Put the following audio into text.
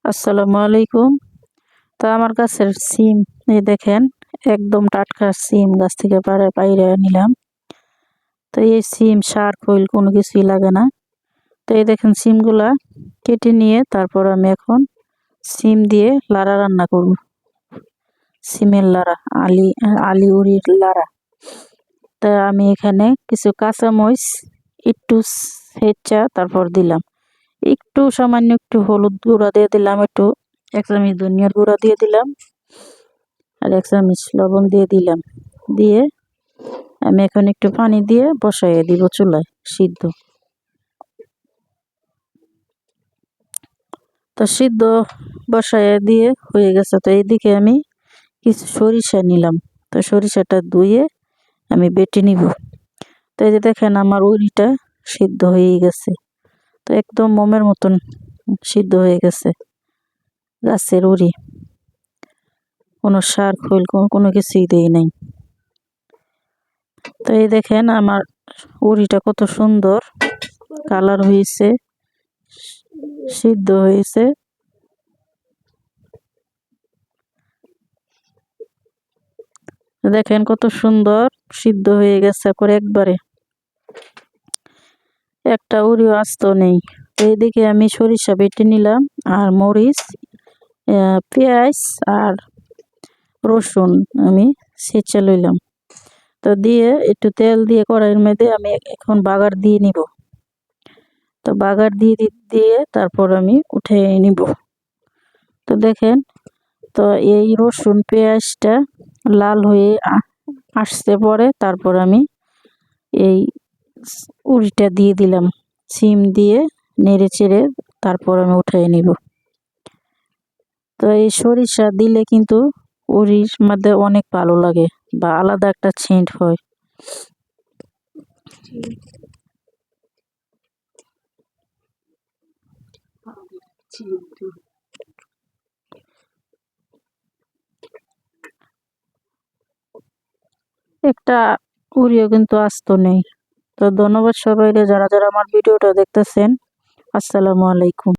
আসসালামু আলাইকুম। তো আমার গাছের সিম এই দেখেন, একদম টাটকা সিম গাছ থেকে পাইরে নিলাম। তো এই সিম সার খৈল কোনো কিছুই লাগে না। তো এই দেখেন সিমগুলা কেটে নিয়ে তারপর আমি এখন সিম দিয়ে লাড়া রান্না করব। সিমের লাড়া, আলি উড়ির লাড়া। তা আমি এখানে কিছু কাঁচামরিচ একটু ছেঁচা তারপর দিলাম, একটু সামান্য একটু হলুদ গুঁড়া দিয়ে দিলাম, একটু 1 চামচ ধনিয়ার গুঁড়া দিয়ে দিলাম, আর 1 চামচ লবণ দিয়ে দিলাম। দিয়ে আমি এখন একটু পানি দিয়ে বসাইয়ে দিব চুলায় সিদ্ধ। তো সিদ্ধ বসাইয়ে দিয়ে হয়ে গেছে। তো এইদিকে আমি কিছু সরিষা নিলাম। তো সরিষাটা ধুয়ে আমি বেটে নিব। তো এই যে দেখেন আমার উড়িটা সিদ্ধ হয়ে গেছে। তো একদম মোমের মতন সিদ্ধ হয়ে গেছে গাছের উড়ি, কোনো সার খৈল কোনো কিছুই দেই নাই। তো এই দেখেন আমার উড়িটা কত সুন্দর কালার হয়েছে, সিদ্ধ হয়েছে। দেখেন কত সুন্দর সিদ্ধ হয়ে গেছে করে একবারে, একটা উড়িও আস্ত নেই। এইদিকে আমি সরিষা বেটে নিলাম, আর মরিচ, পেঁয়াজ আর রসুন আমি ছেঁচে লইলাম। তো দিয়ে একটু তেল দিয়ে কড়াইয়ের মধ্যে আমি এখন বাগার দিয়ে নিব। তো বাগার দিয়ে তারপর আমি উঠে নিব। তো দেখেন, তো এই রসুন পেঁয়াজটা লাল হয়ে আসতে পরে তারপর আমি এই উড়িটা দিয়ে দিলাম, সিম দিয়ে নেড়ে চেড়ে তারপর আমি উঠিয়ে নিব। তো এই সরিষা দিলে কিন্তু উড়ির মধ্যে অনেক ভালো লাগে বা আলাদা একটা সেন্ট হয়। একটা উড়িও কিন্তু আস্ত নেই। তো ধন্যবাদ সবাইকে যারা যারা আমার ভিডিওটা দেখতেছেন। আসসালামু আলাইকুম।